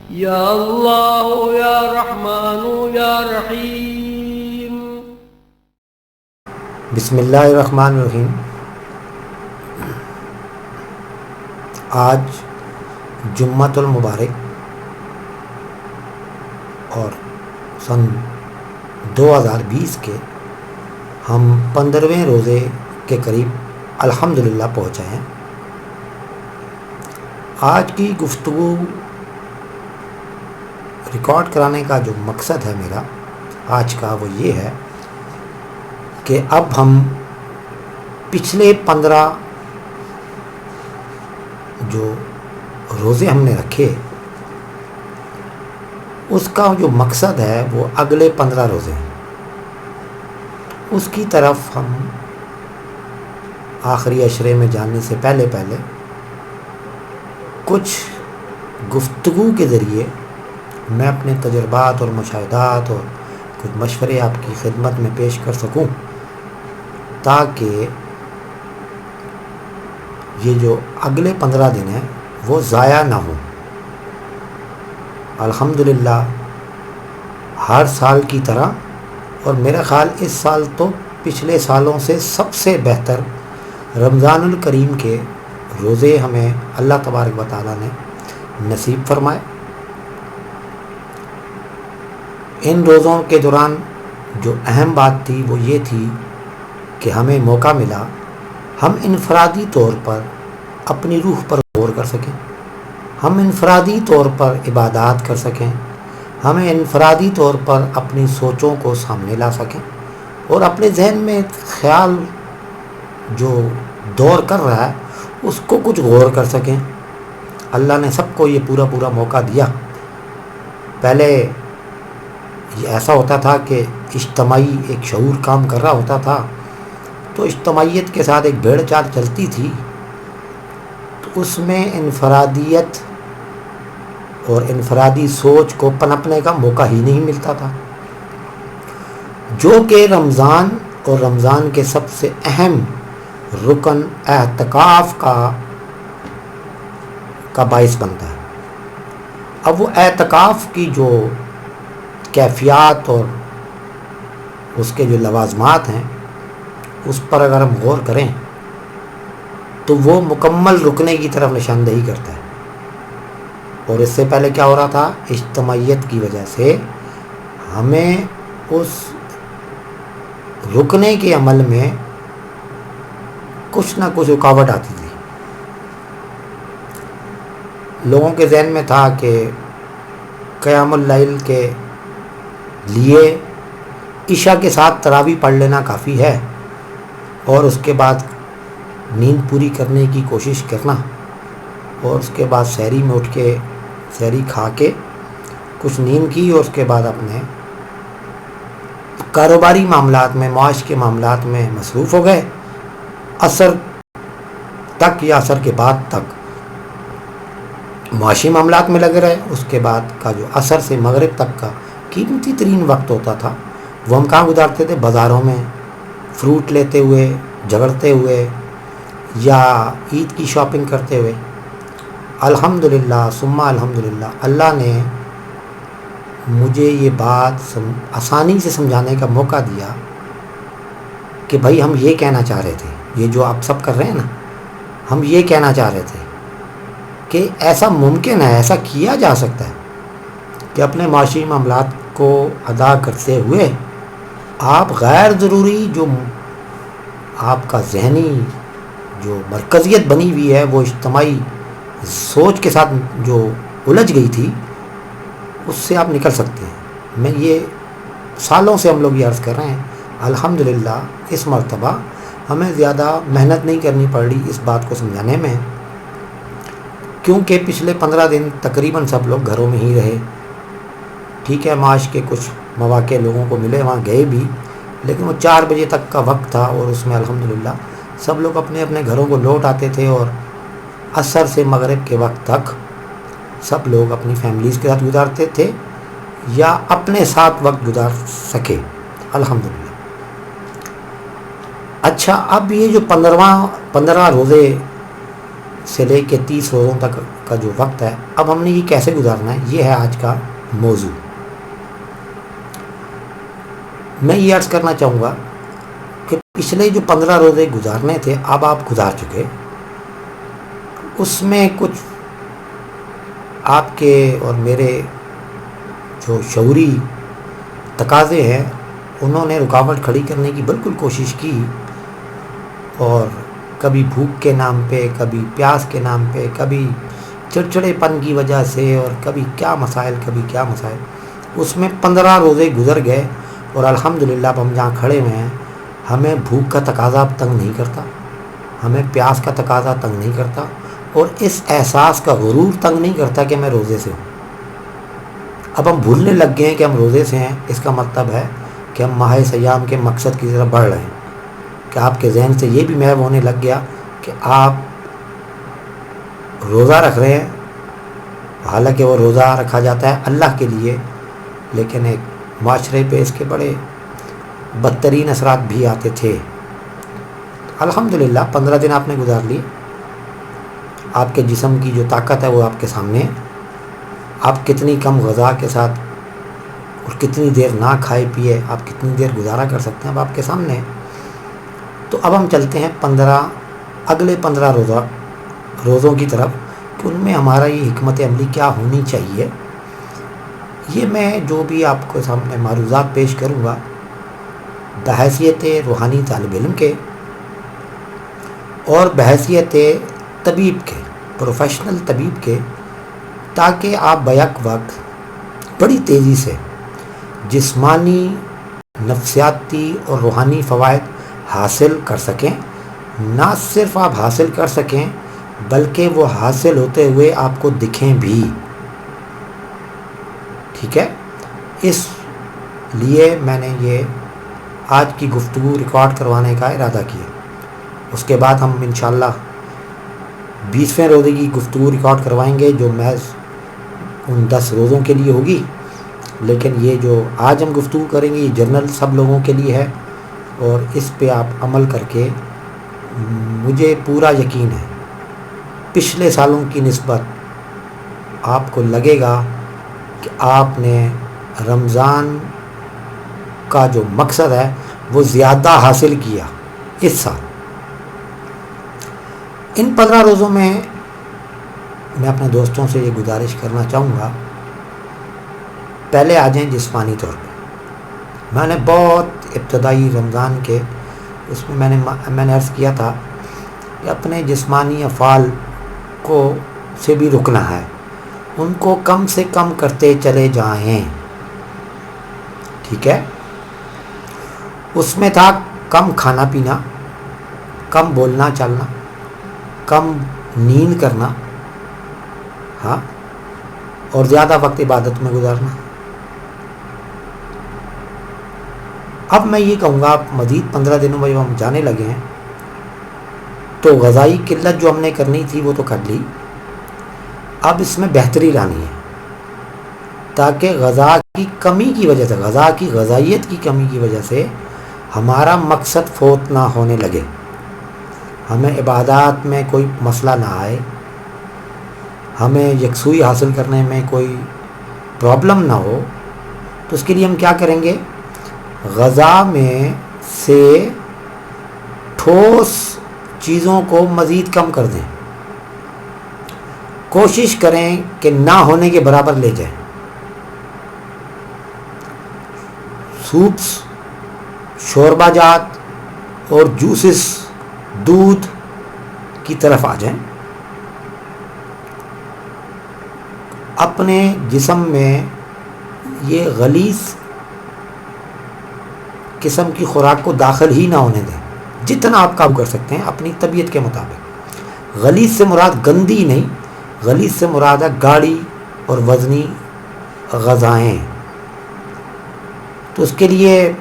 یا اللہ یا رحمان یا رحیم۔ بسم اللہ الرحمن الرحیم۔ آج جمعۃ المبارک اور سن 2020 کے ہم 15ویں روزے کے قریب الحمدللہ پہنچے ہیں۔ آج کی گفتگو ریکارڈ کرانے کا جو مقصد ہے میرا آج کا وہ یہ ہے کہ اب ہم پچھلے 15 جو روزے ہم نے رکھے اس کا جو مقصد ہے وہ اگلے 15 روزے ہیں، اس کی طرف ہم آخری عشرے میں جانے سے پہلے کچھ گفتگو کے ذریعے میں اپنے تجربات اور مشاہدات اور کچھ مشورے آپ کی خدمت میں پیش کر سکوں، تاکہ یہ جو اگلے 15 دن ہیں وہ ضائع نہ ہوں۔ الحمدللہ ہر سال کی طرح، اور میرا خیال اس سال تو پچھلے سالوں سے سب سے بہتر رمضان الکریم کے روزے ہمیں اللہ تبارک و تعالیٰ نے نصیب فرمائے۔ ان روزوں کے دوران جو اہم بات تھی وہ یہ تھی کہ ہمیں موقع ملا ہم انفرادی طور پر اپنی روح پر غور کر سکیں، ہم انفرادی طور پر عبادات کر سکیں، ہمیں انفرادی طور پر اپنی سوچوں کو سامنے لا سکیں اور اپنے ذہن میں خیال جو دور کر رہا ہے اس کو کچھ غور کر سکیں۔ اللہ نے سب کو یہ پورا موقع دیا۔ پہلے یہ ایسا ہوتا تھا کہ اجتماعی ایک شعور کام کر رہا ہوتا تھا، تو اجتماعیت کے ساتھ ایک بھیڑ چال چلتی تھی، تو اس میں انفرادیت اور انفرادی سوچ کو پنپنے کا موقع ہی نہیں ملتا تھا، جو کہ رمضان اور رمضان کے سب سے اہم رکن اعتکاف کا باعث بنتا ہے۔ اب وہ اعتکاف کی جو کیفیات اور اس کے جو لوازمات ہیں اس پر اگر ہم غور کریں تو وہ مکمل رکنے کی طرف نشاندہی کرتا ہے۔ اور اس سے پہلے کیا ہو رہا تھا؟ اجتماعیت کی وجہ سے ہمیں اس رکنے کے عمل میں کچھ نہ کچھ رکاوٹ آتی تھی۔ لوگوں کے ذہن میں تھا کہ قیام اللیل کے لیے عشاء کے ساتھ تراویح پڑھ لینا کافی ہے، اور اس کے بعد نیند پوری کرنے کی کوشش کرنا، اور اس کے بعد سحری میں اٹھ کے سحری کھا کے کچھ نیند کی، اور اس کے بعد اپنے کاروباری معاملات میں، معاش کے معاملات میں مصروف ہو گئے، عصر تک یا عصر کے بعد تک معاشی معاملات میں لگے رہے۔ اس کے بعد کا جو عصر سے مغرب تک کا قیمتی ترین وقت ہوتا تھا وہ ہم کہاں گزارتے تھے؟ بازاروں میں فروٹ لیتے ہوئے، جھگڑتے ہوئے، یا عید کی شاپنگ کرتے ہوئے۔ الحمدللہ ثم الحمدللہ اللہ نے مجھے یہ بات آسانی سے سمجھانے کا موقع دیا کہ بھائی ہم یہ کہنا چاہ رہے تھے، یہ جو آپ سب کر رہے ہیں نا، ہم یہ کہنا چاہ رہے تھے کہ ایسا ممکن ہے، ایسا کیا جا سکتا ہے کہ اپنے معاشی معاملات کو ادا کرتے ہوئے آپ غیر ضروری جو آپ کا ذہنی جو مرکزیت بنی ہوئی ہے، وہ اجتماعی سوچ کے ساتھ جو الجھ گئی تھی، اس سے آپ نکل سکتے ہیں۔ میں یہ سالوں سے ہم لوگ یہ عرض کر رہے ہیں، الحمدللہ اس مرتبہ ہمیں زیادہ محنت نہیں کرنی پڑ رہی اس بات کو سمجھانے میں، کیونکہ پچھلے 15 دن تقریباً سب لوگ گھروں میں ہی رہے۔ ٹھیک ہے، معاش کے کچھ مواقع لوگوں کو ملے، وہاں گئے بھی، لیکن وہ 4 بجے تک کا وقت تھا، اور اس میں الحمدللہ سب لوگ اپنے اپنے گھروں کو لوٹ آتے تھے، اور عصر سے مغرب کے وقت تک سب لوگ اپنی فیملیز کے ساتھ گزارتے تھے یا اپنے ساتھ وقت گزار سکے، الحمدللہ۔ اچھا، اب یہ جو 15 روزے سے لے کے 30 روزوں تک کا جو وقت ہے، اب ہم نے یہ کیسے گزارنا ہے، یہ ہے آج کا موضوع۔ میں یہ عرض کرنا چاہوں گا کہ پچھلے جو 15 روزے گزارنے تھے اب آپ گزار چکے، اس میں کچھ آپ کے اور میرے جو شعوری تقاضے ہیں انہوں نے رکاوٹ کھڑی کرنے کی بالکل کوشش کی، اور کبھی بھوک کے نام پہ، کبھی پیاس کے نام پہ، کبھی چڑچڑے پن کی وجہ سے، اور کبھی کیا مسائل کبھی کیا مسائل، اس میں 15 روزے گزر گئے، اور الحمدللہ اب ہم جہاں کھڑے ہوئے ہیں ہمیں بھوک کا تقاضا اب تنگ نہیں کرتا، ہمیں پیاس کا تقاضا تنگ نہیں کرتا، اور اس احساس کا غرور تنگ نہیں کرتا کہ میں روزے سے ہوں۔ اب ہم بھولنے لگ گئے ہیں کہ ہم روزے سے ہیں، اس کا مطلب ہے کہ ہم ماہ سیام کے مقصد کی طرف بڑھ رہے ہیں، کہ آپ کے ذہن سے یہ بھی محو ہونے لگ گیا کہ آپ روزہ رکھ رہے ہیں، حالانکہ وہ روزہ رکھا جاتا ہے اللہ کے لیے، لیکن ایک معاشرے پہ اس کے بڑے بدترین اثرات بھی آتے تھے۔ الحمدللہ 15 دن آپ نے گزار لیے، آپ کے جسم کی جو طاقت ہے وہ آپ کے سامنے ہے، آپ کتنی کم غذا کے ساتھ اور کتنی دیر نہ کھائے پیے آپ کتنی دیر گزارا کر سکتے ہیں، اب آپ کے سامنے ہے۔ تو اب ہم چلتے ہیں اگلے 15 روزوں کی طرف، کہ ان میں ہمارا یہ حکمت عملی کیا ہونی چاہیے۔ یہ میں جو بھی آپ کو سامنے معروضات پیش کروں گا بحیثیت روحانی طالب علم کے اور بحیثیت طبیب کے، پروفیشنل طبیب کے، تاکہ آپ بیک وقت بڑی تیزی سے جسمانی، نفسیاتی اور روحانی فوائد حاصل کر سکیں۔ نہ صرف آپ حاصل کر سکیں بلکہ وہ حاصل ہوتے ہوئے آپ کو دکھیں بھی، ٹھیک ہے۔ اس لیے میں نے یہ آج کی گفتگو ریکارڈ کروانے کا ارادہ کیا۔ اس کے بعد ہم انشاءاللہ 20ویں روزے کی گفتگو ریکارڈ کروائیں گے، جو محض ان 10 روزوں کے لیے ہوگی، لیکن یہ جو آج ہم گفتگو کریں گے یہ جنرل سب لوگوں کے لیے ہے، اور اس پہ آپ عمل کر کے مجھے پورا یقین ہے پچھلے سالوں کی نسبت آپ کو لگے گا کہ آپ نے رمضان کا جو مقصد ہے وہ زیادہ حاصل کیا اس سال۔ ان 15 روزوں میں میں اپنے دوستوں سے یہ گزارش کرنا چاہوں گا، پہلے آ جائیں جسمانی طور پہ۔ میں نے بہت ابتدائی رمضان کے اس میں میں نے عرض کیا تھا کہ اپنے جسمانی افعال سے بھی رکنا ہے، ان کو کم سے کم کرتے چلے جائیں، ٹھیک ہے۔ اس میں تھا کم کھانا پینا، کم بولنا چالنا، کم نیند کرنا، ہاں، اور زیادہ وقت عبادت میں گزارنا۔ اب میں یہ کہوں گا آپ مزید 15 دنوں میں جب ہم جانے لگے ہیں تو غذائی قلت جو ہم نے کرنی تھی وہ تو کر لی، اب اس میں بہتری لانی ہے، تاکہ غذا کی کمی کی وجہ سے، غذا کی غذائیت کی کمی کی وجہ سے ہمارا مقصد فوت نہ ہونے لگے، ہمیں عبادات میں کوئی مسئلہ نہ آئے، ہمیں یکسوئی حاصل کرنے میں کوئی پرابلم نہ ہو۔ تو اس کے لیے ہم کیا کریں گے، غذا میں سے ٹھوس چیزوں کو مزید کم کر دیں، کوشش کریں کہ نہ ہونے کے برابر لے جائیں، سوپس، شوربہ جات اور جوسز، دودھ کی طرف آ جائیں۔ اپنے جسم میں یہ غلیظ قسم کی خوراک کو داخل ہی نہ ہونے دیں، جتنا آپ کام کر سکتے ہیں اپنی طبیعت کے مطابق۔ غلیظ سے مراد گندی نہیں، غلیظ سے مراد ہے گاڑی اور وزنی غذائیں۔ تو اس کے لیے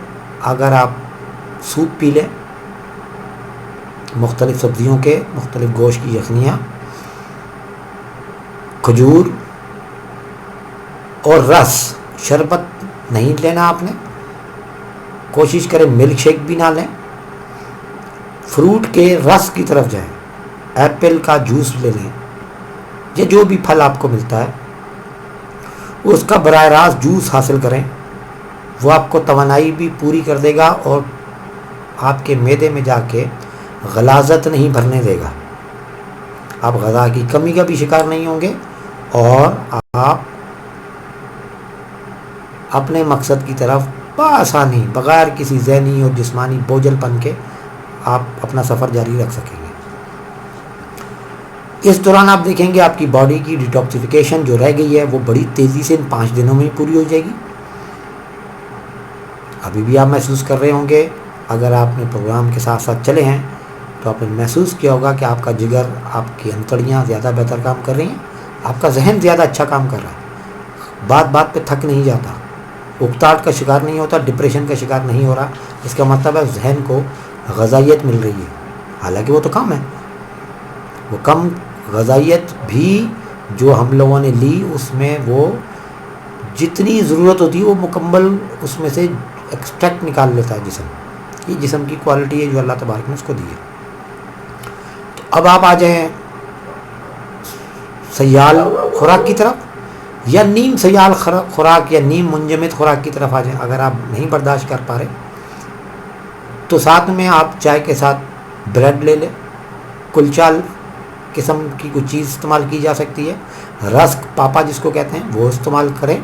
اگر آپ سوپ پی لیں، مختلف سبزیوں کے، مختلف گوشت کی یخنیاں، کھجور اور رس، شربت نہیں لینا آپ نے، کوشش کریں ملک شیک بھی نہ لیں، فروٹ کے رس کی طرف جائیں، ایپل کا جوس لے لیں یا جو بھی پھل آپ کو ملتا ہے اس کا براہ راست جوس حاصل کریں. وہ آپ کو توانائی بھی پوری کر دے گا اور آپ کے معدے میں جا کے غلاظت نہیں بھرنے دے گا. آپ غذا کی کمی کا بھی شکار نہیں ہوں گے اور آپ اپنے مقصد کی طرف بآسانی بغیر کسی ذہنی اور جسمانی بوجھل پن کے آپ اپنا سفر جاری رکھ سکیں گے. اس دوران آپ دیکھیں گے آپ کی باڈی کی ڈیٹاکسیفیکیشن جو رہ گئی ہے وہ بڑی تیزی سے ان 5 دنوں میں ہی پوری ہو جائے گی. ابھی بھی آپ محسوس کر رہے ہوں گے، اگر آپ نے پروگرام کے ساتھ ساتھ چلے ہیں تو آپ نے محسوس کیا ہوگا کہ آپ کا جگر، آپ کی انتڑیاں زیادہ بہتر کام کر رہی ہیں، آپ کا ذہن زیادہ اچھا کام کر رہا ہے، بات بات پہ تھک نہیں جاتا، اکتاہٹ کا شکار نہیں ہوتا، ڈپریشن کا شکار نہیں ہو رہا. اس کا مطلب ہے ذہن کو غذائیت مل رہی ہے. حالانکہ وہ تو کم ہے، وہ کم غذائیت بھی جو ہم لوگوں نے لی اس میں وہ جتنی ضرورت ہوتی ہے وہ مکمل اس میں سے ایکسٹریکٹ نکال لیتا ہے جسم. یہ جسم کی کوالٹی ہے جو اللہ تبارک نے اس کو دی ہے. تو اب آپ آ جائیں سیال خوراک کی طرف یا نیم سیال خوراک یا نیم منجمد خوراک کی طرف آ جائیں. اگر آپ نہیں برداشت کر پا رہے تو ساتھ میں آپ چائے کے ساتھ بریڈ لے لیں، کلچا قسم کی کوئی چیز استعمال کی جا سکتی ہے، رسک پاپا جس کو کہتے ہیں وہ استعمال کریں،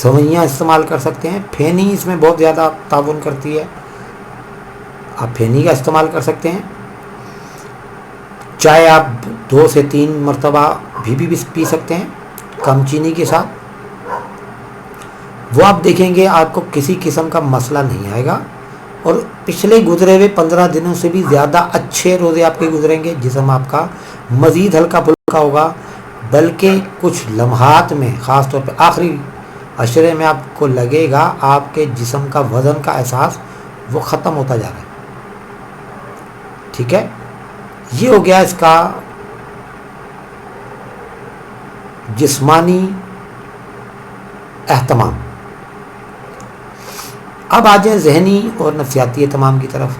سوئیاں استعمال کر سکتے ہیں. پھینی اس میں بہت زیادہ تعاون کرتی ہے، آپ پھینی کا استعمال کر سکتے ہیں. چائے آپ 2 سے 3 مرتبہ بھی پی سکتے ہیں کم چینی کے ساتھ. وہ آپ دیکھیں گے آپ کو کسی قسم کا مسئلہ نہیں آئے گا اور پچھلے گزرے ہوئے 15 دنوں سے بھی زیادہ اچھے روزے آپ کے گزریں گے. جسم آپ کا مزید ہلکا پھلکا ہوگا، بلکہ کچھ لمحات میں خاص طور پہ آخری عشرے میں آپ کو لگے گا آپ کے جسم کا وزن کا احساس وہ ختم ہوتا جا رہا ہے. ٹھیک ہے، یہ ہو گیا اس کا جسمانی اہتمام. اب آ جائیں ذہنی اور نفسیاتی اہتمام کی طرف.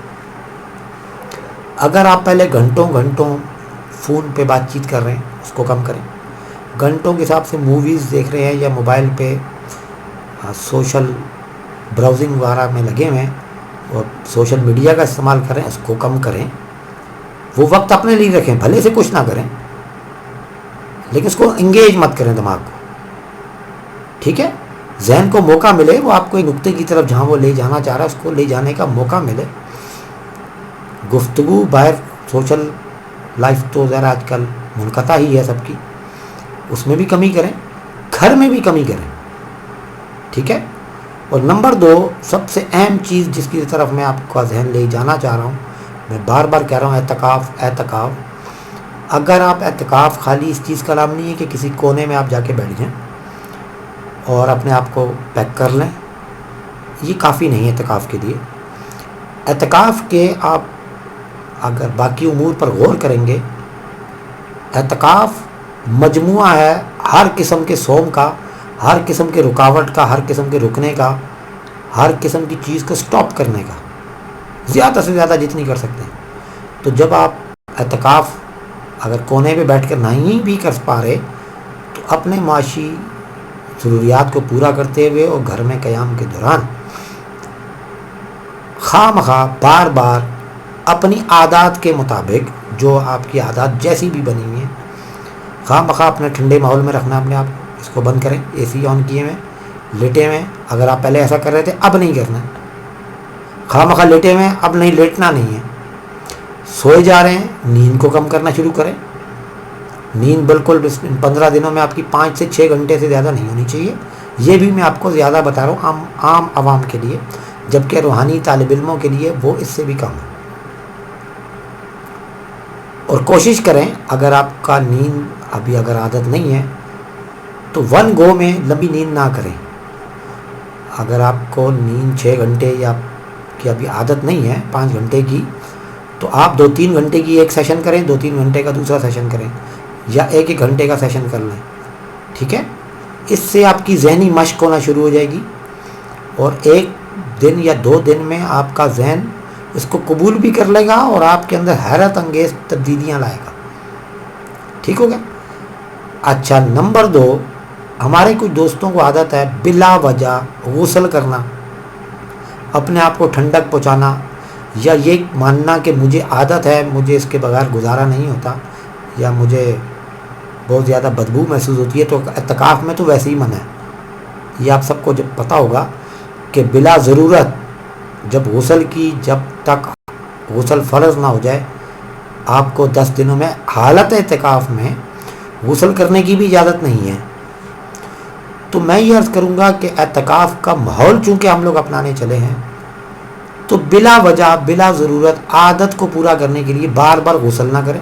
اگر آپ پہلے گھنٹوں فون پہ بات چیت کر رہے ہیں اس کو کم کریں. گھنٹوں کے حساب سے موویز دیکھ رہے ہیں یا موبائل پہ سوشل براؤزنگ وغیرہ میں لگے ہوئے ہیں اور سوشل میڈیا کا استعمال کریں اس کو کم کریں. وہ وقت اپنے لیے رکھیں، بھلے سے کچھ نہ کریں لیکن اس کو انگیج مت کریں دماغ کو. ٹھیک ہے، ذہن کو موقع ملے، وہ آپ کو ایک نقطے کی طرف جہاں وہ لے جانا چاہ رہا ہے اس کو لے جانے کا موقع ملے. گفتگو باہر سوشل لائف تو ذرا آج کل منقطع ہی ہے سب کی، اس میں بھی کمی کریں، گھر میں بھی کمی کریں. ٹھیک ہے. اور نمبر 2 سب سے اہم چیز جس کی طرف میں آپ کا ذہن لے جانا چاہ رہا ہوں، میں بار بار کہہ رہا ہوں، اعتکاف. اگر آپ اعتکاف خالی اس چیز کا نام نہیں ہے کہ کسی کونے میں آپ جا کے بیٹھ جائیں اور اپنے آپ کو پیک کر لیں، یہ کافی نہیں ہے اعتکاف کے لیے. اعتکاف کے آپ اگر باقی امور پر غور کریں گے، اعتکاف مجموعہ ہے ہر قسم کے صوم کا، ہر قسم کے رکاوٹ کا، ہر قسم کے رکنے کا، ہر قسم کی چیز کو سٹاپ کرنے کا، زیادہ سے زیادہ جتنی کر سکتے ہیں. تو جب آپ اعتکاف اگر کونے پہ بیٹھ کر نہیں بھی کر پا رہے تو اپنے معاشی ضروریات کو پورا کرتے ہوئے اور گھر میں قیام کے دوران خواہ مخواہ بار بار اپنی عادات کے مطابق، جو آپ کی عادات جیسی بھی بنی ہوئی ہیں، خواہ مخواہ اپنے ٹھنڈے ماحول میں رکھنا اپنے آپ کو. اس کو بند کریں، اے سی آن کیے ہوئے، لیٹے ہوئے. اگر آپ پہلے ایسا کر رہے تھے اب نہیں کرنا ہے. خواہ مخواہ لیٹے ہوئے ہیں، اب نہیں لیٹنا نہیں ہے. سوئے جا رہے ہیں، نیند کو کم کرنا شروع کریں. نیند بالکل 15 دنوں میں آپ کی 5 سے 6 گھنٹے سے زیادہ نہیں ہونی چاہیے. یہ بھی میں آپ کو زیادہ بتا رہا ہوں عام عوام کے لیے، جبکہ روحانی طالب علموں کے لیے وہ اس سے بھی کم ہے. اور کوشش کریں اگر آپ کا نیند ابھی اگر عادت نہیں ہے تو 1 گو میں لمبی نیند نہ کریں. اگر آپ کو نیند 6 گھنٹے یا کی ابھی عادت نہیں ہے 5 گھنٹے کی، تو آپ 2-3 گھنٹے کی ایک سیشن کریں، 2-3 گھنٹے کا دوسرا سیشن کریں، یا 1-1 گھنٹے کا سیشن کر لیں. ٹھیک ہے، اس سے آپ کی ذہنی مشق ہونا شروع ہو جائے گی اور 1 دن یا 2 دن میں آپ کا ذہن اس کو قبول بھی کر لے گا اور آپ کے اندر حیرت انگیز تبدیلیاں لائے گا. ٹھیک ہو گیا. اچھا نمبر 2، ہمارے کچھ دوستوں کو عادت ہے بلا وجہ غسل کرنا، اپنے آپ کو ٹھنڈک پہنچانا، یا یہ ماننا کہ مجھے عادت ہے، مجھے اس کے بغیر گزارا نہیں ہوتا، یا مجھے بہت زیادہ بدبو محسوس ہوتی ہے. تو اعتکاف میں تو ویسے ہی منع ہے. یہ آپ سب کو جب پتہ ہوگا کہ بلا ضرورت جب غسل کی، جب تک غسل فرض نہ ہو جائے، آپ کو 10 دنوں میں حالت اعتکاف میں غسل کرنے کی بھی اجازت نہیں ہے. تو میں یہ عرض کروں گا کہ اعتکاف کا ماحول چونکہ ہم لوگ اپنانے چلے ہیں، تو بلا وجہ بلا ضرورت عادت کو پورا کرنے کے لیے بار بار غسل نہ کریں،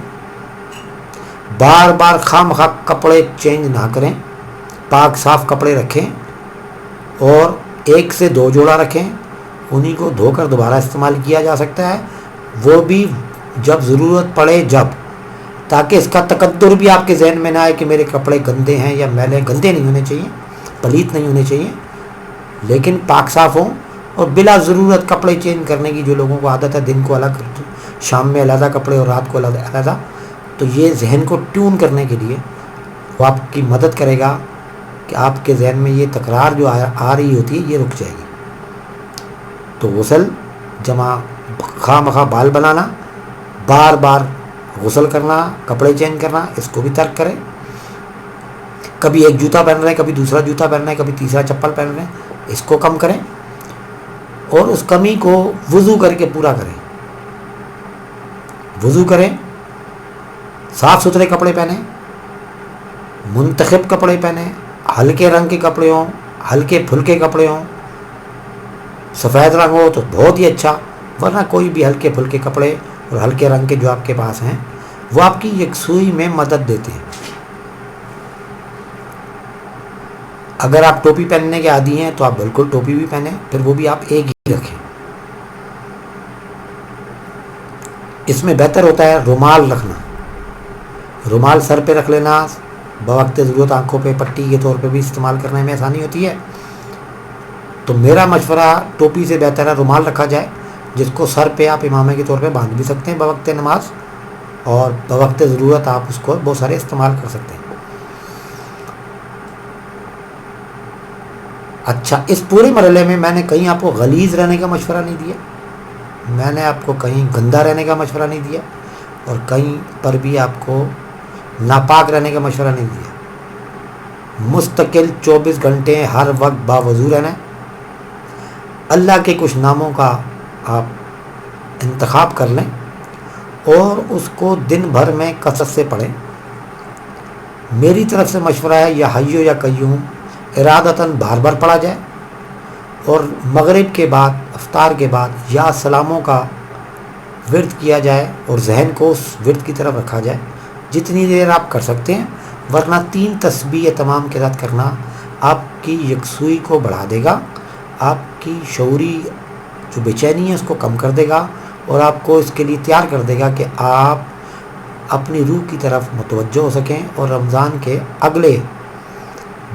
بار بار خام خواہ کپڑے چینج نہ کریں، پاک صاف کپڑے رکھیں اور 1 سے 2 جوڑا رکھیں، انہی کو دھو کر دوبارہ استعمال کیا جا سکتا ہے، وہ بھی جب ضرورت پڑے جب، تاکہ اس کا تقدر بھی آپ کے ذہن میں نہ آئے کہ میرے کپڑے گندے ہیں یا میلے. گندے نہیں ہونے چاہیے، پلیت نہیں ہونے چاہیے، لیکن پاک صاف ہوں. اور بلا ضرورت کپڑے چینج کرنے کی جو لوگوں کو عادت ہے، دن کو الگ شام میں علیحدہ کپڑے اور رات کو علیحدہ، تو یہ ذہن کو ٹیون کرنے کے لیے وہ آپ کی مدد کرے گا کہ آپ کے ذہن میں یہ تکرار جو آ رہی ہوتی ہے یہ رک جائے گی. تو غسل جمع خواہ مخواہ بال بنانا، بار بار غسل کرنا، کپڑے چینج کرنا، اس کو بھی ترک کریں. کبھی ایک جوتا پہن رہے ہیں، کبھی دوسرا جوتا پہن رہے ہیں، کبھی تیسرا چپل پہن رہے ہیں، اس کو کم کریں اور اس کمی کو وضو کر کے پورا کریں. وضو کریں، صاف ستھرے کپڑے پہنیں، منتخب کپڑے پہنیں، ہلکے رنگ کے کپڑے ہوں، ہلکے پھلکے کپڑے ہوں. سفید رنگ ہو تو بہت ہی اچھا، ورنہ کوئی بھی ہلکے پھلکے کپڑے اور ہلکے رنگ کے جو آپ کے پاس ہیں وہ آپ کی یکسوئی میں مدد دیتے ہیں. اگر آپ ٹوپی پہننے کے عادی ہیں تو آپ بالکل ٹوپی بھی پہنیں، پھر وہ بھی آپ ایک ہی رکھیں. اس میں بہتر ہوتا ہے رومال رکھنا. رومال سر پہ رکھ لینا، بوقت ضرورت آنکھوں پہ پٹی کے طور پہ بھی استعمال کرنے میں آسانی ہوتی ہے. تو میرا مشورہ ٹوپی سے بہتر ہے رومال رکھا جائے، جس کو سر پہ آپ امامے کے طور پہ باندھ بھی سکتے ہیں بوقت نماز، اور بوقت ضرورت آپ اس کو بہت سارے استعمال کر سکتے ہیں. اچھا، اس پورے مرحلے میں نے کہیں آپ کو غلیظ رہنے کا مشورہ نہیں دیا، میں نے آپ کو کہیں گندا رہنے کا مشورہ نہیں دیا، اور کہیں پر بھی آپ کو ناپاک رہنے کا مشورہ نہیں دیا. مستقل 24 گھنٹے ہر وقت باوضو رہنا ہے. اللہ کے کچھ ناموں کا آپ انتخاب کر لیں اور اس کو دن بھر میں کثرت سے پڑھیں. میری طرف سے مشورہ ہے یا حیو یا قیوم ارادتاً بار بار پڑھا جائے، اور مغرب کے بعد افطار کے بعد یا سلاموں کا ورد کیا جائے اور ذہن کو اس ورد کی طرف رکھا جائے جتنی دیر آپ کر سکتے ہیں. ورنہ 3 تسبیح تمام کے ساتھ کرنا آپ کی یکسوئی کو بڑھا دے گا، آپ کی شعوری جو بے چینی ہے اس کو کم کر دے گا، اور آپ کو اس کے لیے تیار کر دے گا کہ آپ اپنی روح کی طرف متوجہ ہو سکیں اور رمضان کے اگلے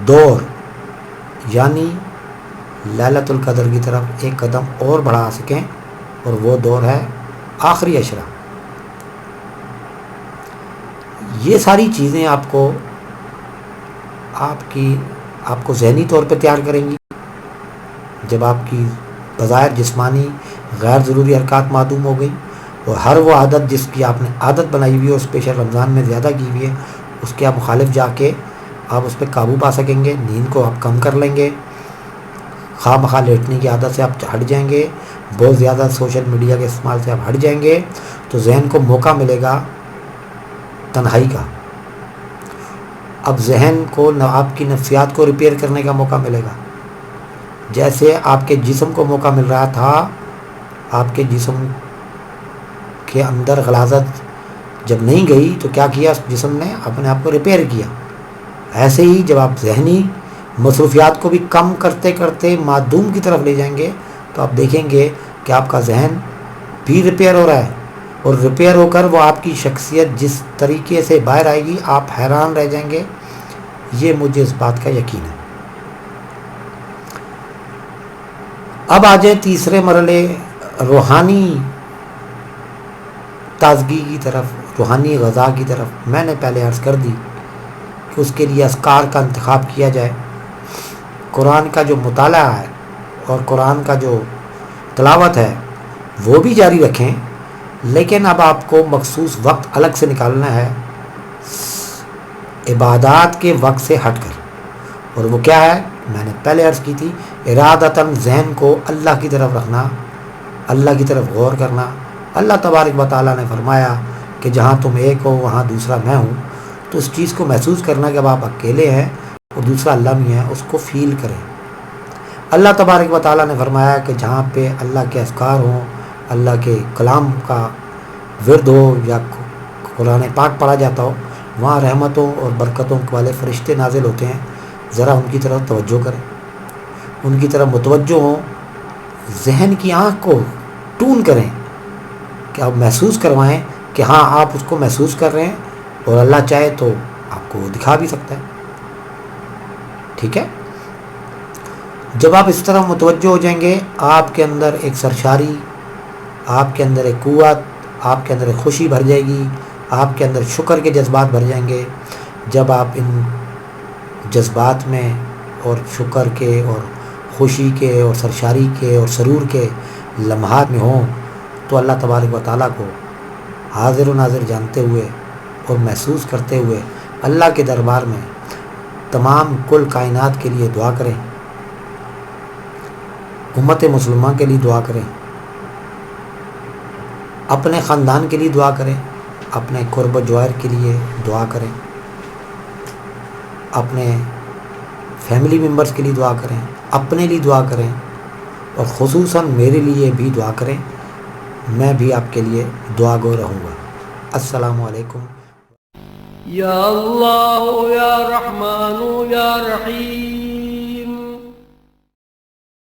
دور یعنی لیلۃ القدر کی طرف ایک قدم اور بڑھا سکیں، اور وہ دور ہے آخری عشرہ. یہ ساری چیزیں آپ کو ذہنی طور پہ تیار کریں گی. جب آپ کی بظاہر جسمانی غیر ضروری حرکات معدوم ہو گئی اور ہر وہ عادت جس کی آپ نے عادت بنائی ہوئی ہے اور اسپیشل رمضان میں زیادہ کی ہوئی ہے اس کے آپ مخالف جا کے آپ اس پہ قابو پا سکیں گے. نیند کو آپ کم کر لیں گے، خواہ مخواہ لیٹنے کی عادت سے آپ ہٹ جائیں گے، بہت زیادہ سوشل میڈیا کے استعمال سے آپ ہٹ جائیں گے، تو ذہن کو موقع ملے گا تنہائی کا. اب ذہن کو آپ کی نفسیات کو ریپیئر کرنے کا موقع ملے گا. جیسے آپ کے جسم کو موقع مل رہا تھا، آپ کے جسم کے اندر غلاظت جب نہیں گئی تو کیا کیا، جسم نے اپنے آپ کو ریپیئر کیا. ایسے ہی جب آپ ذہنی مصروفیات کو بھی کم کرتے کرتے معدوم کی طرف لے جائیں گے تو آپ دیکھیں گے کہ آپ کا ذہن بھی ریپیئر ہو رہا ہے، اور ریپیئر ہو کر وہ آپ کی شخصیت جس طریقے سے باہر آئے گی آپ حیران رہ جائیں گے. یہ مجھے اس بات کا یقین ہے. اب آ جائیں تیسرے مرحلے روحانی تازگی کی طرف، روحانی غذا کی طرف، میں نے پہلے عرض کر دی کہ اس کے لیے اذکار کا انتخاب کیا جائے، قرآن کا جو مطالعہ ہے اور قرآن کا جو تلاوت ہے وہ بھی جاری رکھیں، لیکن اب آپ کو مخصوص وقت الگ سے نکالنا ہے عبادات کے وقت سے ہٹ کر، اور وہ کیا ہے؟ میں نے پہلے عرض کی تھی، ارادتاً ذہن کو اللہ کی طرف رکھنا، اللہ کی طرف غور کرنا۔ اللہ تبارک و تعالیٰ نے فرمایا کہ جہاں تم ایک ہو وہاں دوسرا میں ہوں، تو اس چیز کو محسوس کرنا کہ اب آپ اکیلے ہیں اور دوسرا اللہ بھی ہے، اس کو فیل کریں۔ اللہ تبارک و تعالیٰ نے فرمایا کہ جہاں پہ اللہ کے اذکار ہوں، اللہ کے کلام کا ورد ہو یا قرآن پاک پڑھا جاتا ہو، وہاں رحمتوں اور برکتوں والے فرشتے نازل ہوتے ہیں، ذرا ان کی طرف توجہ کریں، ان کی طرف متوجہ ہوں، ذہن کی آنکھ کو ٹون کریں کہ آپ محسوس کروائیں کہ ہاں آپ اس کو محسوس کر رہے ہیں، اور اللہ چاہے تو آپ کو وہ دکھا بھی سکتا ہے۔ ٹھیک ہے؟ جب آپ اس طرح متوجہ ہو جائیں گے، آپ کے اندر ایک سرشاری، آپ کے اندر ایک قوت، آپ کے اندر ایک خوشی بھر جائے گی، آپ کے اندر شکر کے جذبات بھر جائیں گے۔ جب آپ ان جذبات میں اور شکر کے اور خوشی کے اور سرشاری کے اور سرور کے لمحات میں ہوں، تو اللہ تبارک و تعالیٰ کو حاضر و ناظر جانتے ہوئے اور محسوس کرتے ہوئے اللہ کے دربار میں تمام کل کائنات کے لیے دعا کریں، امت مسلمہ کے لیے دعا کریں، اپنے خاندان کے لیے دعا کریں، اپنے قرب و جوار کے لیے دعا کریں، اپنے فیملی ممبرز کے لیے دعا کریں، اپنے لیے دعا کریں، اور خصوصاً میرے لیے بھی دعا کریں۔ میں بھی آپ کے لیے دعا گو رہوں گا۔ السلام علیکم۔ یا اللہ یا رحمان یا رحیم۔